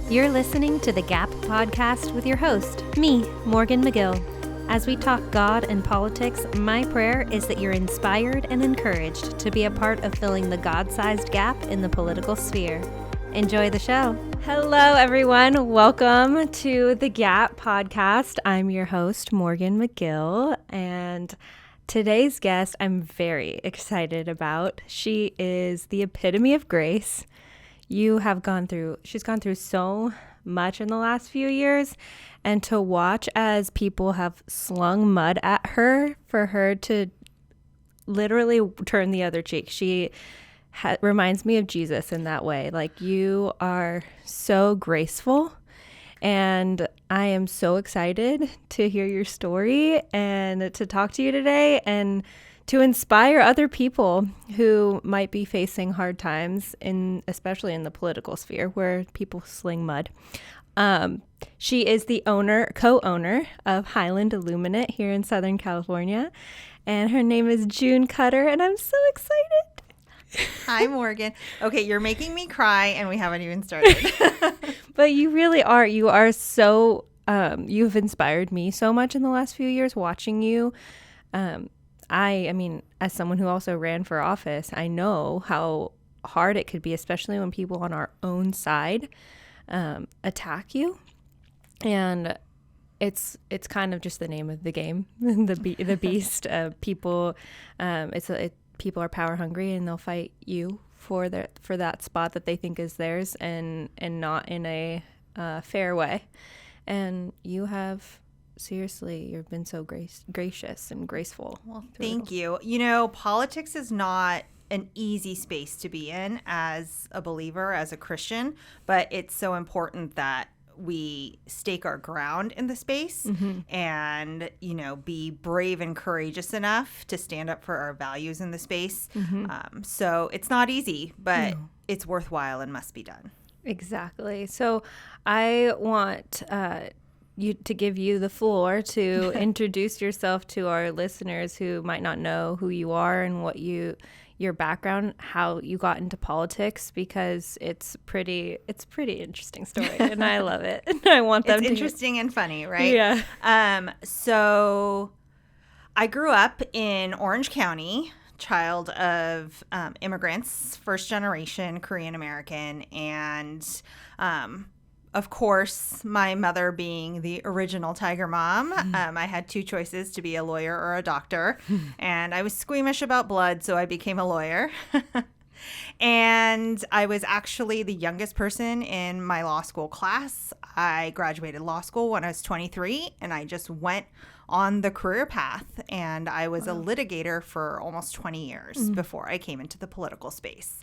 You're listening to the Gap Podcast with your host, me, Morgan McGill. As we talk God and politics, my prayer is that you're inspired and encouraged to be a part of filling the God-sized gap in the political sphere. Enjoy the show. Hello, everyone. Welcome to the Gap Podcast. I'm your host, Morgan McGill, and today's guest I'm very excited about. She is the epitome of grace. She's gone through so much in the last few years, and to watch as people have slung mud at her for her to literally turn the other cheek. She reminds me of Jesus in that way. Like, you are so graceful, and I am so excited to hear your story and to talk to you today and to inspire other people who might be facing hard times, especially in the political sphere where people sling mud. She is the co-owner of Highland Illuminate here in Southern California, and her name is June Cutter, and I'm so excited. Hi, Morgan. Okay, you're making me cry, and we haven't even started. But you really are. You are so, you've inspired me so much in the last few years watching you. I mean, as someone who also ran for office, I know how hard it could be, especially when people on our own side attack you. And it's kind of just the name of the game, the beast. People are power hungry, and they'll fight you for that spot that they think is theirs, and not in a fair way. And you have. Seriously, you've been so gracious and graceful. Well, thank you. You know, politics is not an easy space to be in as a believer, as a Christian, but it's so important that we stake our ground in the space and, you know, be brave and courageous enough to stand up for our values in the space. So it's not easy, but it's worthwhile and must be done. Exactly. So I want to give you the floor to introduce yourself to our listeners who might not know who you are and what your background, how you got into politics, because it's pretty interesting story, and I love it. And I want them it's to interesting and funny, right? Yeah. So I grew up in Orange County, child of immigrants, first generation Korean American, and of course, my mother being the original Tiger Mom, I had two choices: to be a lawyer or a doctor. And I was squeamish about blood, so I became a lawyer. And I was actually the youngest person in my law school class. I graduated law school when I was 23, and I just went on the career path. And I was a litigator for almost 20 years before I came into the political space.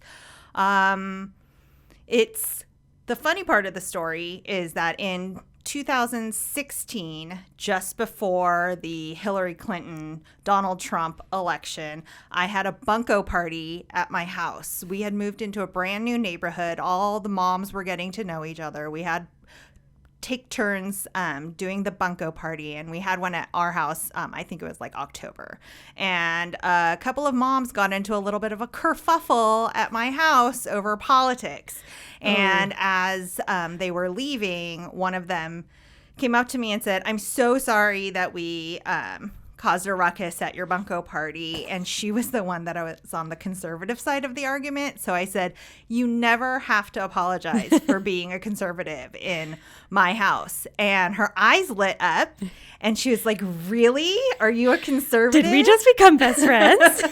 The funny part of the story is that in 2016, just before the Hillary Clinton, Donald Trump election, I had a bunco party at my house. We had moved into a brand new neighborhood. All the moms were getting to know each other. We had take turns doing the bunco party, and we had one at our house. I think it was like October, and a couple of moms got into a little bit of a kerfuffle at my house over politics. And as they were leaving, one of them came up to me and said, "I'm so sorry that we caused a ruckus at your bunco party." And she was the one that I was on the conservative side of the argument. So I said, "You never have to apologize for being a conservative in my house." And her eyes lit up, and she was like, "Really? Are you a conservative?" Did we just become best friends?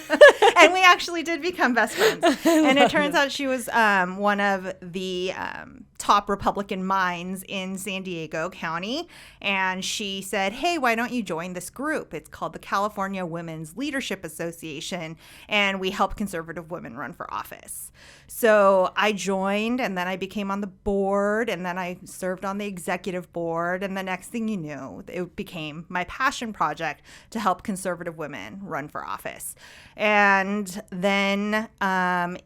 And we actually did become best friends. And it turns out she was one of the top Republican minds in San Diego County. And she said, "Hey, why don't you join this group? It's called the California Women's Leadership Association, and we help conservative women run for office." So I joined, and then I became on the board, and then I served on the executive board. And the next thing you knew, it became my passion project to help conservative women run for office. And then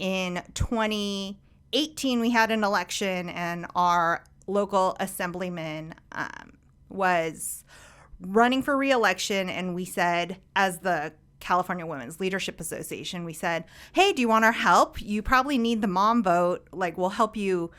in 2018, we had an election, and our local assemblyman was running for re-election. And we said, as the California Women's Leadership Association, we said, "Hey, do you want our help? You probably need the mom vote. Like, we'll help you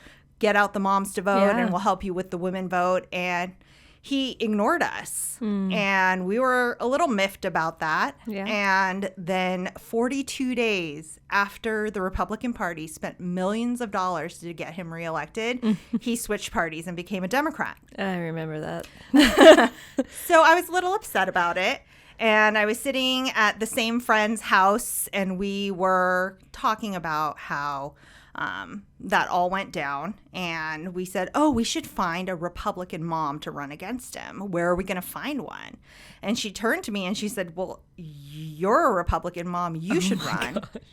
get out the moms to vote and we'll help you with the women vote. And he ignored us. And we were a little miffed about that. Yeah. And then 42 days after the Republican Party spent millions of dollars to get him reelected, he switched parties and became a Democrat. I remember that. So I was a little upset about it. And I was sitting at the same friend's house, and we were talking about how that all went down. And we said, oh, we should find a Republican mom to run against him. Where are we going to find one? And she turned to me and she said, well, you're a Republican mom. You should run. Gosh.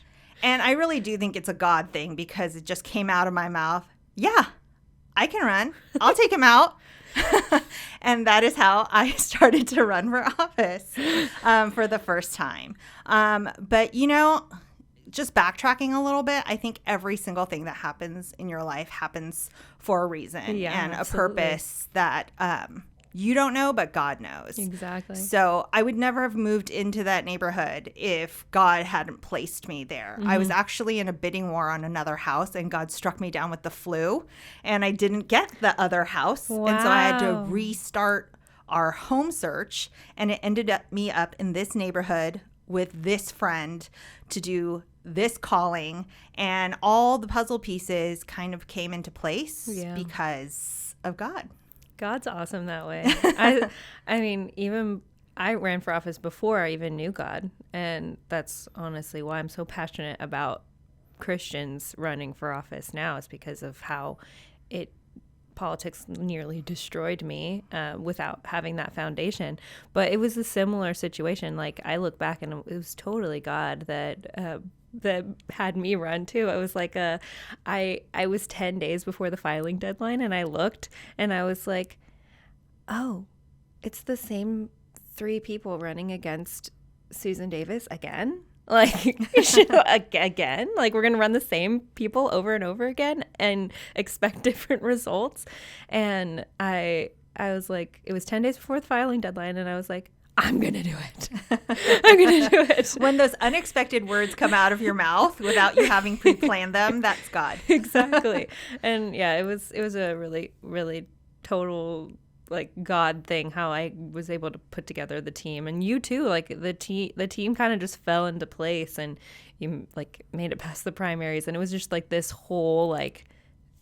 And I really do think it's a God thing, because it just came out of my mouth. Yeah, I can run. I'll take him out. And that is how I started to run for office for the first time. But, you know, just backtracking a little bit, I think every single thing that happens in your life happens for a reason and a purpose that you don't know, but God knows. Exactly. So I would never have moved into that neighborhood if God hadn't placed me there. I was actually in a bidding war on another house, and God struck me down with the flu, and I didn't get the other house. Wow. And so I had to restart our home search, and it ended up me up in this neighborhood with this friend to do this calling, and all the puzzle pieces kind of came into place because of God. God's awesome that way. I mean, even I ran for office before I even knew God. And that's honestly why I'm so passionate about Christians running for office now, is because of how politics nearly destroyed me without having that foundation. But it was a similar situation. Like, I look back and it was totally God that had me run too. It was like I was 10 days before the filing deadline, and I looked and I was like, oh, it's the same 3 people running against Susan Davis again. Like, again, like, we're going to run the same people over and over again and expect different results. And I was like, it was 10 days before the filing deadline, and I was like, I'm going to do it. I'm going to do it. When those unexpected words come out of your mouth without you having pre-planned them, that's God. Exactly. And yeah, it was a really, really total, like, God thing, how I was able to put together the team. And you too, like, the team kind of just fell into place, and you, like, made it past the primaries. And it was just like this whole, like,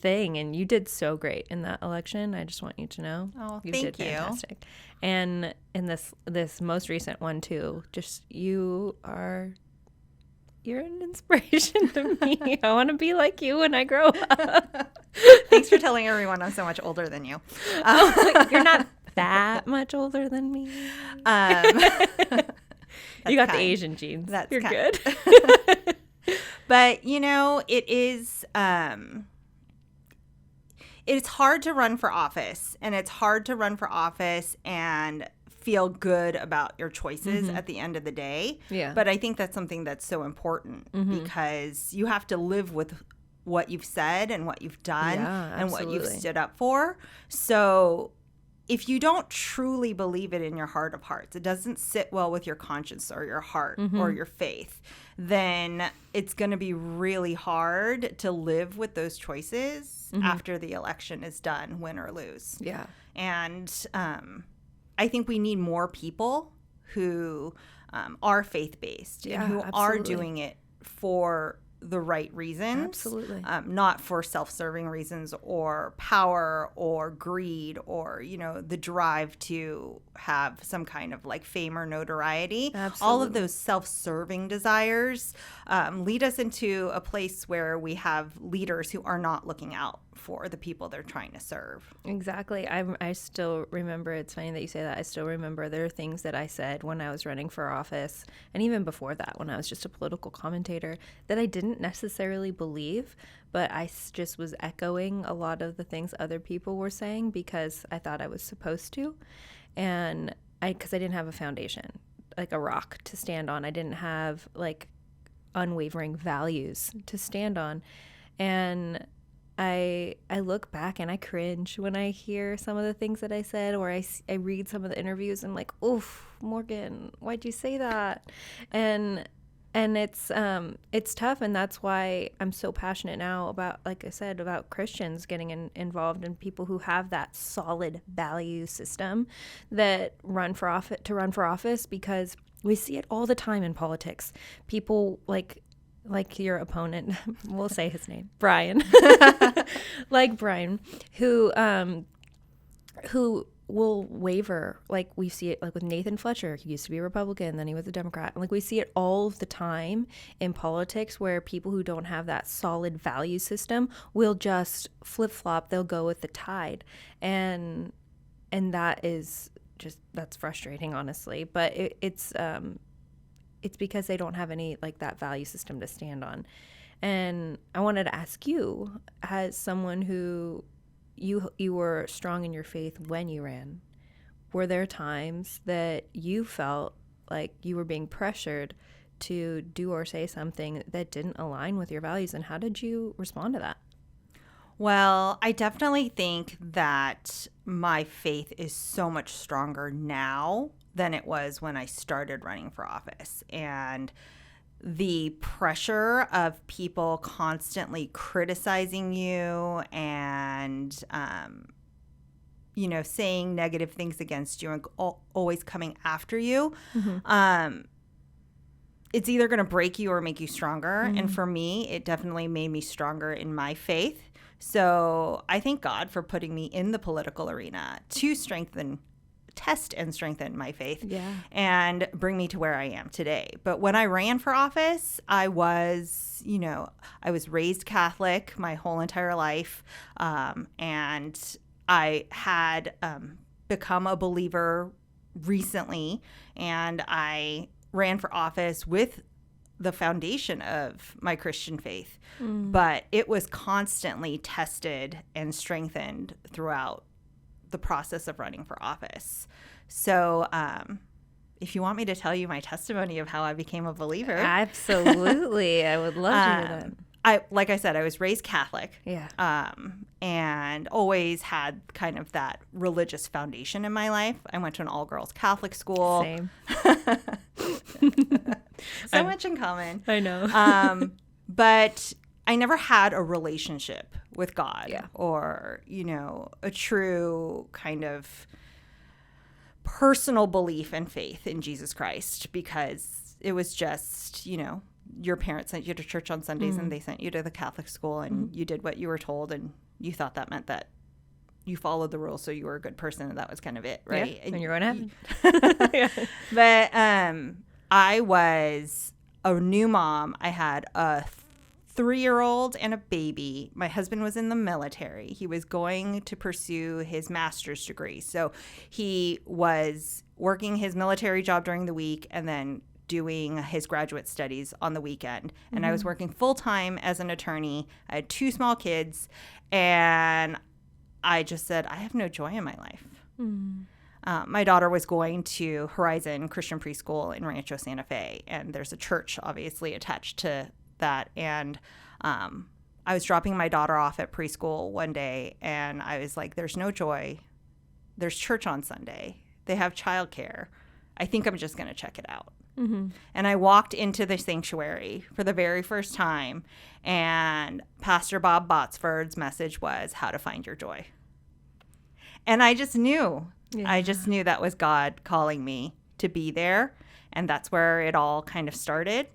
thing, and you did so great in that election. I just want you to know. Oh, you thank did you. Fantastic. And in this most recent one too, just you're an inspiration to me. I want to be like you when I grow up. Thanks for telling everyone I'm so much older than you. You're not that much older than me. You got the Asian genes. That's You're good. But, you know, it is it's hard to run for office, and it's hard to run for office and feel good about your choices at the end of the day. Yeah. But I think that's something that's so important, because you have to live with what you've said and what you've done and what you've stood up for. So if you don't truly believe it in your heart of hearts, it doesn't sit well with your conscience or your heart or your faith, then it's going to be really hard to live with those choices after the election is done, win or lose. Yeah. And I think we need more people who are faith-based and who are doing it for the right reasons. Absolutely. Not for self-serving reasons or power or greed or, you know, the drive to have some kind of, like, fame or notoriety. Absolutely. All of those self-serving desires lead us into a place where we have leaders who are not looking out for the people they're trying to serve. Exactly. I still remember, it's funny that you say that, I still remember there are things that I said when I was running for office, and even before that, when I was just a political commentator, that I didn't necessarily believe, but I just was echoing a lot of the things other people were saying because I thought I was supposed to. And because I didn't have a foundation, like a rock to stand on. I didn't have, like, unwavering values to stand on. And I look back and I cringe when I hear some of the things that I said, or I read some of the interviews and I'm like, oof, Morgan, why'd you say that? And And it's tough, and that's why I'm so passionate now about, like I said, about Christians getting involved in people who have that solid value system that run for office, because we see it all the time in politics. People like your opponent, we'll say his name, Brian, like Brian, who will waver. Like we see it like with Nathan Fletcher. He used to be a Republican, then he was a Democrat. Like we see it all of the time in politics, where people who don't have that solid value system will just flip-flop. They'll go with the tide. And that is just, that's frustrating, honestly. But it's because they don't have any like that value system to stand on. And I wanted to ask you, as someone who you were strong in your faith when you ran, were there times that you felt like you were being pressured to do or say something that didn't align with your values, and how did you respond to that? Well, I definitely think that my faith is so much stronger now than it was when I started running for office. And the pressure of people constantly criticizing you and, saying negative things against you and always coming after you, it's either going to break you or make you stronger. And for me, it definitely made me stronger in my faith. So I thank God for putting me in the political arena to test and strengthen my faith and bring me to where I am today. But when I ran for office, I was raised Catholic my whole entire life. And I had become a believer recently, and I ran for office with the foundation of my Christian faith. But it was constantly tested and strengthened throughout the process of running for office. So if you want me to tell you my testimony of how I became a believer. Absolutely. I would love to hear that. Like I said, I was raised Catholic. Yeah. And always had kind of that religious foundation in my life. I went to an all-girls Catholic school. Same. So much in common. I know. But I never had a relationship with God or, a true kind of personal belief and faith in Jesus Christ, because it was just, your parents sent you to church on Sundays and they sent you to the Catholic school, and you did what you were told, and you thought that meant that you followed the rules, so you were a good person, and that was kind of it, right? Yeah, and you're going to heaven. But I was a new mom. I had a 3-year-old and a baby. My husband was in the military. He was going to pursue his master's degree. So he was working his military job during the week and then doing his graduate studies on the weekend. And I was working full-time as an attorney. I had 2 small kids. And I just said, I have no joy in my life. My daughter was going to Horizon Christian Preschool in Rancho Santa Fe. And there's a church, obviously, attached to that. And I was dropping my daughter off at preschool one day, and I was like, there's no joy. There's church on Sunday. They have childcare. I think I'm just going to check it out. And I walked into the sanctuary for the very first time, and Pastor Bob Botsford's message was how to find your joy. And I just knew. I just knew that was God calling me to be there. And that's where it all kind of started.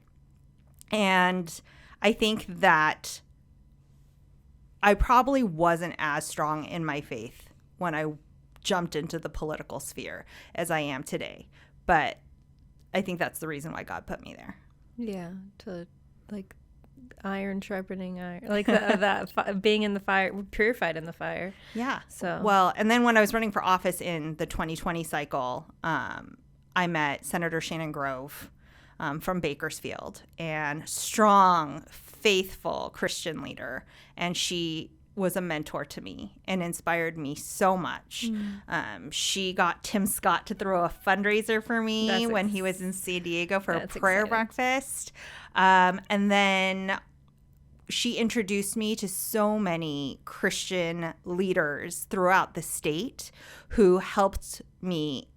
And I think that I probably wasn't as strong in my faith when I jumped into the political sphere as I am today. But I think that's the reason why God put me there. Yeah, to like iron sharpening iron, like that being in the fire, purified in the fire. Yeah. So well, and then when I was running for office in the 2020 cycle, I met Senator Shannon Grove from Bakersfield, and strong, faithful Christian leader, and she was a mentor to me and inspired me so much. She got Tim Scott to throw a fundraiser for me when he was in San Diego for a prayer breakfast. And then she introduced me to so many Christian leaders throughout the state who helped me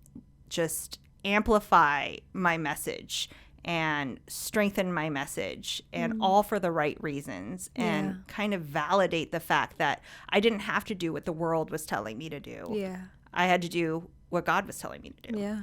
just amplify my message and strengthen my message, and all for the right reasons, and kind of validate the fact that I didn't have to do what the world was telling me to do. Yeah. I had to do what God was telling me to do. Yeah.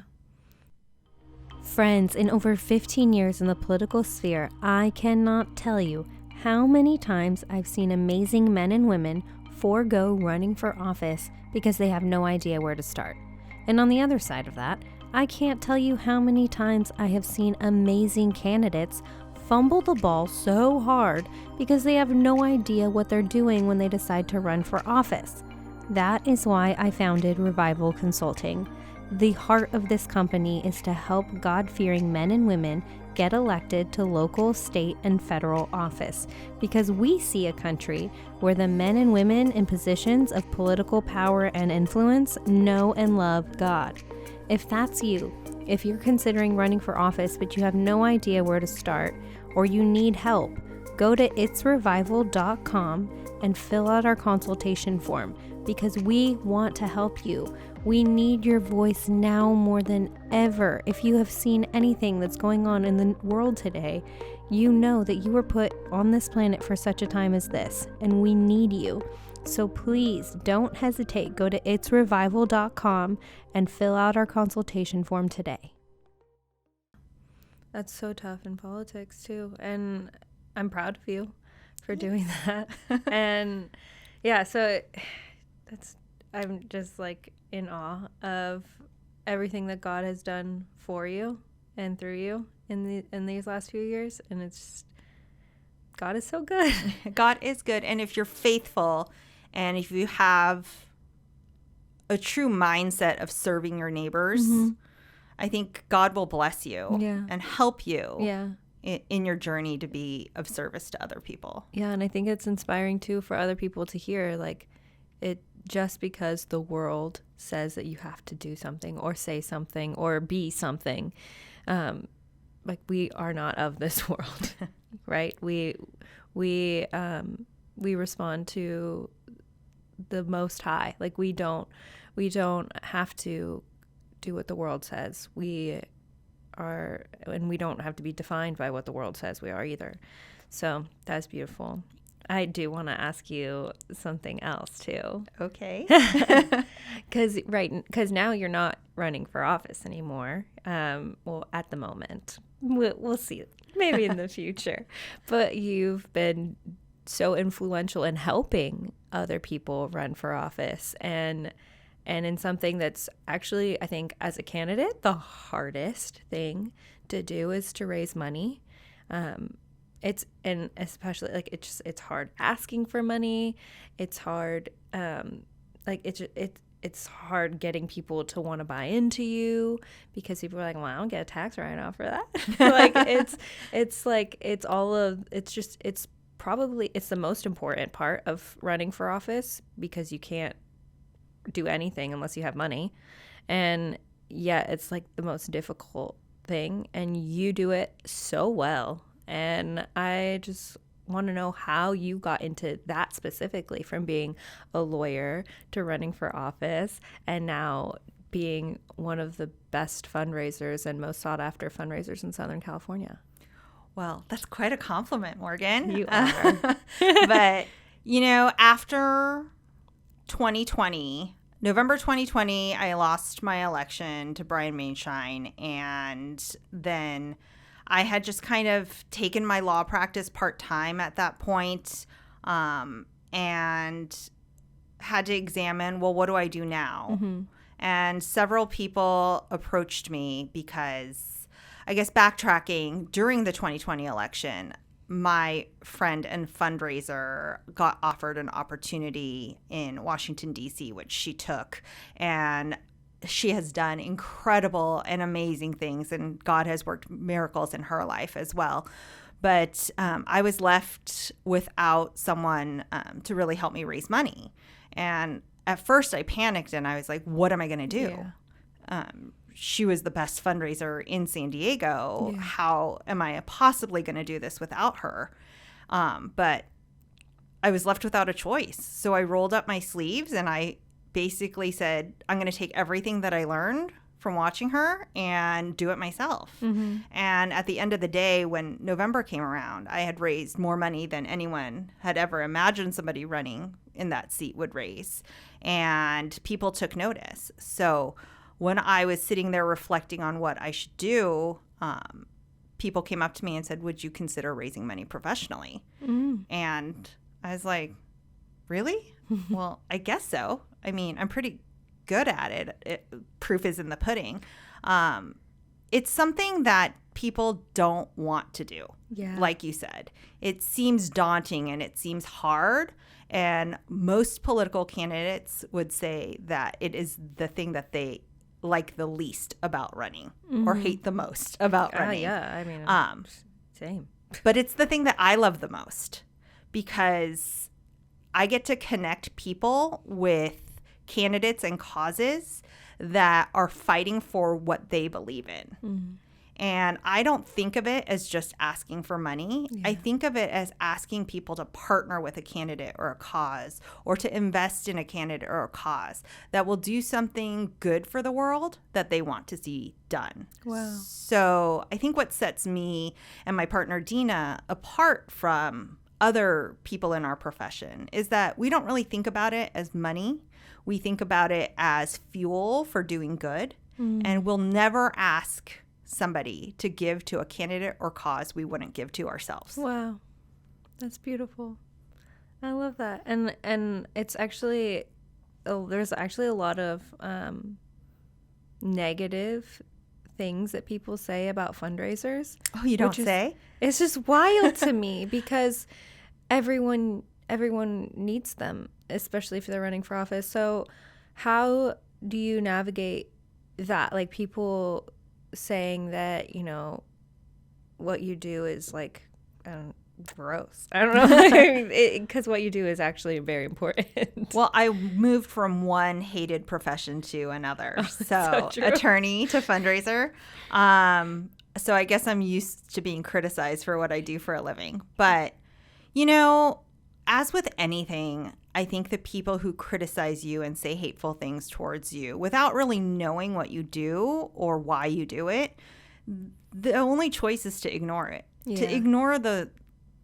Friends, in over 15 years in the political sphere, I cannot tell you how many times I've seen amazing men and women forego running for office because they have no idea where to start. And on the other side of that, I can't tell you how many times I have seen amazing candidates fumble the ball so hard because they have no idea what they're doing when they decide to run for office. That is why I founded Revival Consulting. The heart of this company is to help God-fearing men and women get elected to local, state, and federal office, because we see a country where the men and women in positions of political power and influence know and love God. If that's you, if you're considering running for office but you have no idea where to start, or you need help, go to itsrevival.com and fill out our consultation form, because we want to help you. We need your voice now more than ever. If you have seen anything that's going on in the world today, you know that you were put on this planet for such a time as this, and we need you. So please don't hesitate. Go to itsrevival.com and fill out our consultation form today. That's so tough in politics too, and I'm proud of you for doing that. And yeah, so I'm just like in awe of everything that God has done for you and through you in these last few years, and it's just, God is so good. God is good, and if you're faithful, and if you have a true mindset of serving your neighbors, I think God will bless you and help you in your journey to be of service to other people. Yeah, and I think it's inspiring too for other people to hear, like, it just because the world says that you have to do something or say something or be something, like, we are not of this world, right? We respond to the Most High. Like, we don't have to do what the world says. We are, and we don't have to be defined by what the world says we are either. So that's beautiful. I do want to ask you something else too. Okay. Because now you're not running for office anymore. Well, at the moment, we'll see, maybe in the future. But you've been so influential in helping other people run for office, and in something that's actually, I think, as a candidate, the hardest thing to do is to raise money. And especially, like, it's hard asking for money. It's hard, it's hard getting people to want to buy into you, because people are like, well, I don't get a tax write-off for that. It's the most important part of running for office, because you can't do anything unless you have money. And yeah, it's like the most difficult thing, and you do it so well. And I just want to know how you got into that specifically, from being a lawyer to running for office, and now being one of the best fundraisers and most sought after fundraisers in Southern California. Well, that's quite a compliment, Morgan. You are. But, after 2020, November 2020, I lost my election to Brian Mainshine, and then I had just kind of taken my law practice part-time at that point, and had to examine, well, what do I do now? Mm-hmm. And several people approached me because, I guess, backtracking, during the 2020 election, my friend and fundraiser got offered an opportunity in Washington, D.C., which she took, and she has done incredible and amazing things, and God has worked miracles in her life as well. But I was left without someone to really help me raise money. And at first I panicked, and I was like, what am I going to do? Yeah. She was the best fundraiser in San Diego. Yeah. How am I possibly going to do this without her? But I was left without a choice. So I rolled up my sleeves, and I basically said, I'm going to take everything that I learned from watching her and do it myself. And at the end of the day, when November came around, I had raised more money than anyone had ever imagined somebody running in that seat would raise. And people took notice. So when I was sitting there reflecting on what I should do, people came up to me and said, would you consider raising money professionally? And I was like, really? Well, I guess so. I mean, I'm pretty good at it. Proof is in the pudding. It's something that people don't want to do. Yeah. Like you said, it seems daunting and it seems hard. And most political candidates would say that it is the thing that they like the least about running or hate the most about running. Yeah, I mean, same. But it's the thing that I love the most because I get to connect people with candidates and causes that are fighting for what they believe in. And I don't think of it as just asking for money. Yeah. I think of it as asking people to partner with a candidate or a cause or to invest in a candidate or a cause that will do something good for the world that they want to see done. Wow. So I think what sets me and my partner Dina apart from other people in our profession is that we don't really think about it as money. We think about it as fuel for doing good. And we'll never ask somebody to give to a candidate or cause we wouldn't give to ourselves. Wow. That's beautiful. I love that. And it's actually, there's actually a lot of negative things that people say about fundraisers. Oh, you don't say? It's just wild to me because everyone needs them, especially if they're running for office. So how do you navigate that? Like people saying that, you know, what you do is like, gross. I don't know. Because what you do is actually very important. Well, I moved from one hated profession to another. So attorney to fundraiser. So I guess I'm used to being criticized for what I do for a living. But, you know, as with anything, I think the people who criticize you and say hateful things towards you without really knowing what you do or why you do it, the only choice is to ignore it. Yeah. To ignore the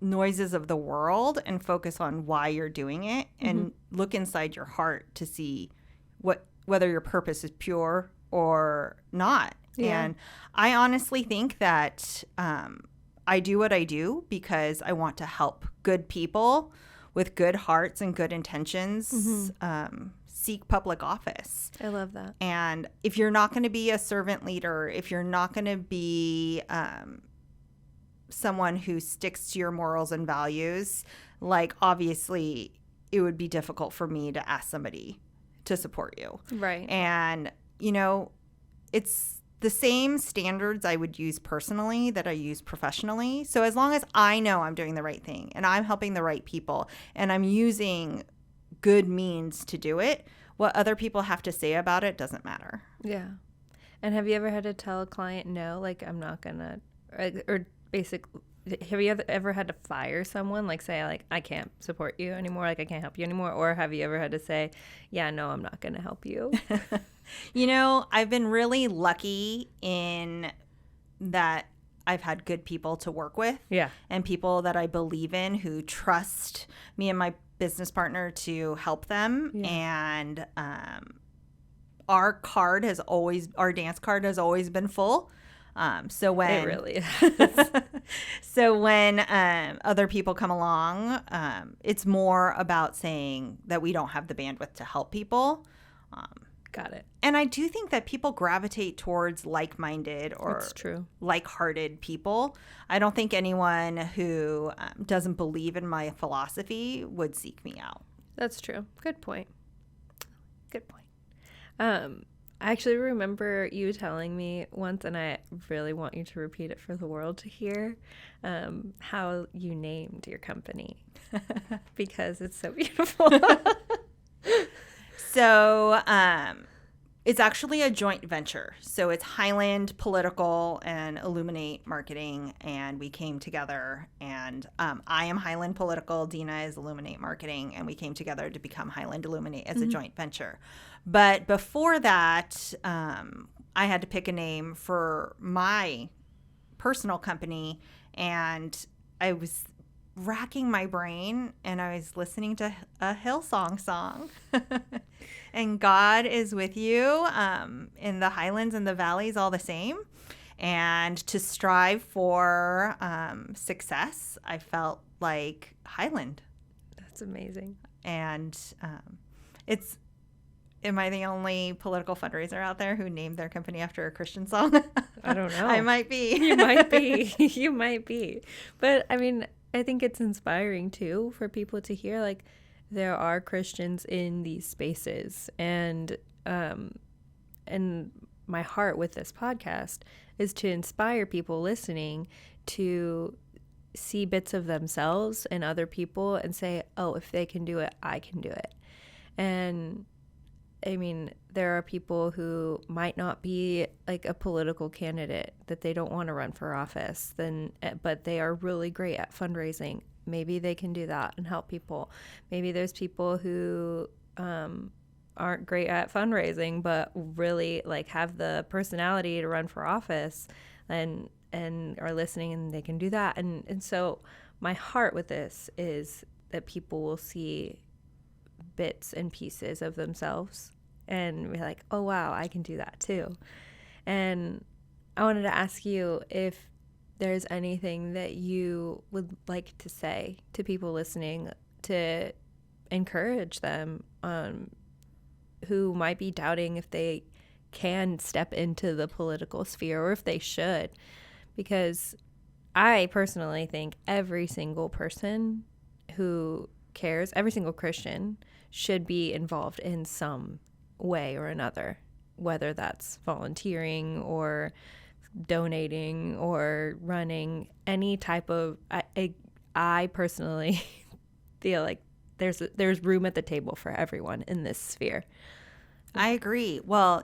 noises of the world and focus on why you're doing it and look inside your heart to see whether your purpose is pure or not. Yeah. And I honestly think that I do what I do because I want to help good people with good hearts and good intentions seek public office. I love that. And if you're not going to be a servant leader, if you're not going to be someone who sticks to your morals and values, like obviously it would be difficult for me to ask somebody to support you. Right. And, you know, it's the same standards I would use personally that I use professionally. So as long as I know I'm doing the right thing and I'm helping the right people and I'm using good means to do it, what other people have to say about it doesn't matter. Yeah. And have you ever had to tell a client no, like I'm not gonna, or basically, have you ever had to fire someone, like say like I can't support you anymore, like I can't help you anymore, or have you ever had to say, yeah, no, I'm not gonna help you? You know, I've been really lucky in that I've had good people to work with. Yeah. And people that I believe in who trust me and my business partner to help them. Yeah. And our dance card has always been full. So when it really is. So when other people come along, it's more about saying that we don't have the bandwidth to help people. Got it. And I do think that people gravitate towards like-minded or like-hearted people. I don't think anyone who doesn't believe in my philosophy would seek me out. That's true. Good point. I actually remember you telling me once, and I really want you to repeat it for the world to hear, how you named your company because it's so beautiful. So it's actually a joint venture. So it's Highland Political and Illuminate Marketing, and we came together. And I am Highland Political, Dina is Illuminate Marketing, and we came together to become Highland Illuminate as a joint venture. But before that, I had to pick a name for my personal company, and I was racking my brain, and I was listening to a Hillsong song. And God is with you in the highlands and the valleys all the same. And to strive for success, I felt like Highland. That's amazing. And am I the only political fundraiser out there who named their company after a Christian song? I don't know. I might be. You might be. You might be. But I mean, I think it's inspiring too for people to hear like there are Christians in these spaces, and my heart with this podcast is to inspire people listening to see bits of themselves and other people and say, oh, if they can do it, I can do it. And I mean, there are people who might not be like a political candidate, that they don't want to run for office, but they are really great at fundraising. Maybe they can do that and help people. Maybe there's people who aren't great at fundraising, but really like have the personality to run for office and are listening, and they can do that. And so my heart with this is that people will see bits and pieces of themselves and be like, oh wow, I can do that too. And I wanted to ask you if there's anything that you would like to say to people listening to encourage them who might be doubting if they can step into the political sphere or if they should. Because I personally think every single person who cares, every single Christian should be involved in some way or another, whether that's volunteering or donating or running, any type of. I personally feel like there's room at the table for everyone in this sphere. I agree. Well,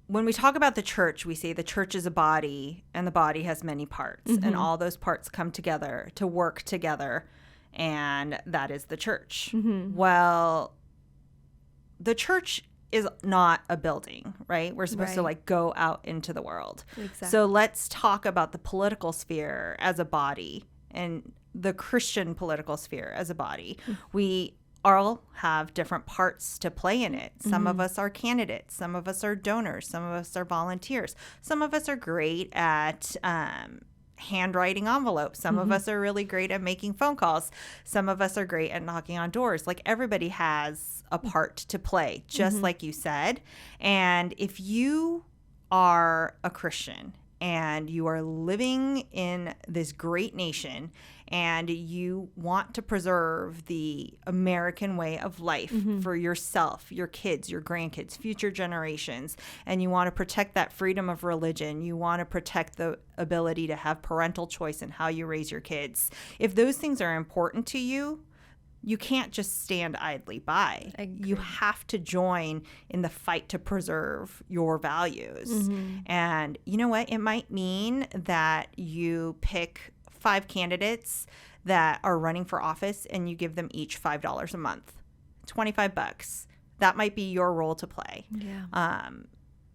when we talk about the church, we say the church is a body, and the body has many parts, Mm-hmm. and all those parts come together to work together, and that is the church. Mm-hmm. Well, the church is not a building, right? We're supposed to Right. like go out into the world. Exactly. So let's talk about the political sphere as a body and the Christian political sphere as a body. We all have different parts to play in it. Some of us are candidates. Some of us are donors. Some of us are volunteers. Some of us are great at handwriting envelopes. Some of us are really great at making phone calls. Some of us are great at knocking on doors. Like, everybody has a part to play, just like you said. And if you are a Christian and you are living in this great nation and you want to preserve the American way of life for yourself, your kids, your grandkids, future generations, and you want to protect that freedom of religion, you want to protect the ability to have parental choice in how you raise your kids, if those things are important to you, you can't just stand idly by. You have to join in the fight to preserve your values. And you know what? It might mean that you pick 5 candidates that are running for office and you give them each $5 a month, $25. That might be your role to play. Yeah.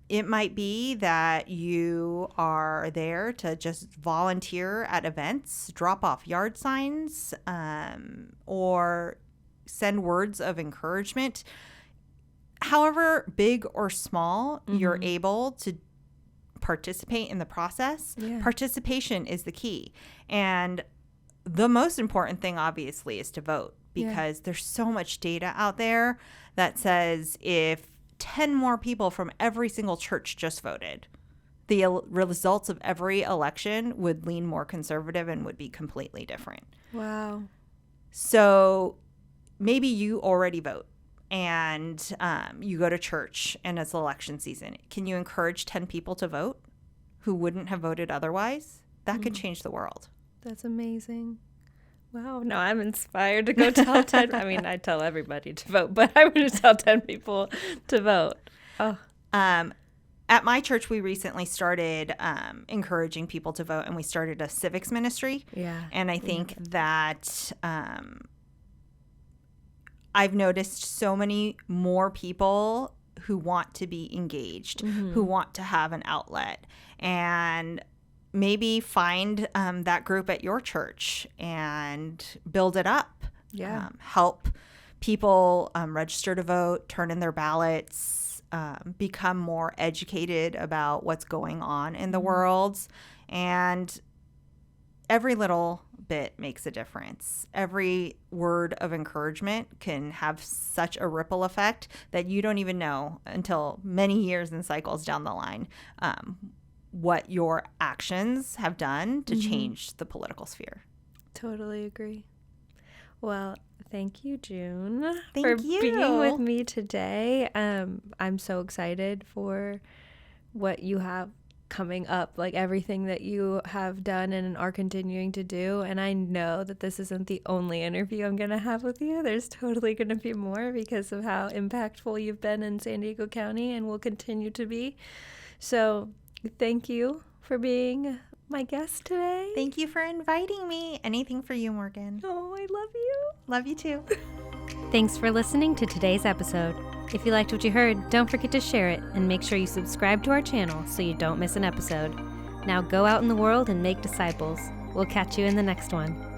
It might be that you are there to just volunteer at events, drop off yard signs, or send words of encouragement. However big or small you're able to participate in the process, participation is the key. And the most important thing, obviously, is to vote, because there's so much data out there that says if 10 more people from every single church just voted, the results of every election would lean more conservative and would be completely different. Wow. So maybe you already vote and you go to church and it's election season. Can you encourage 10 people to vote who wouldn't have voted otherwise? That could change the world. That's amazing. Wow. No, I'm inspired to go tell 10. I mean, I tell everybody to vote, but I'm going to tell 10 people to vote. Oh. At my church, we recently started encouraging people to vote, and we started a civics ministry. Yeah. And I think that I've noticed so many more people who want to be engaged, who want to have an outlet, and maybe find that group at your church and build it up. Yeah. Help people register to vote, turn in their ballots, become more educated about what's going on in the world. And every little bit makes a difference. Every word of encouragement can have such a ripple effect that you don't even know until many years and cycles down the line what your actions have done to change the political sphere. Totally agree. Well, thank you, June, Thank for you. being with me today. I'm so excited for what you have coming up, like everything that you have done and are continuing to do. And I know that this isn't the only interview I'm going to have with you. There's totally going to be more because of how impactful you've been in San Diego County and will continue to be. So thank you for being my guest today. Thank you for inviting me. Anything for you, Morgan. Oh, I love you. Love you too. Thanks for listening to today's episode. If you liked what you heard, don't forget to share it and make sure you subscribe to our channel so you don't miss an episode. Now go out in the world and make disciples. We'll catch you in the next one.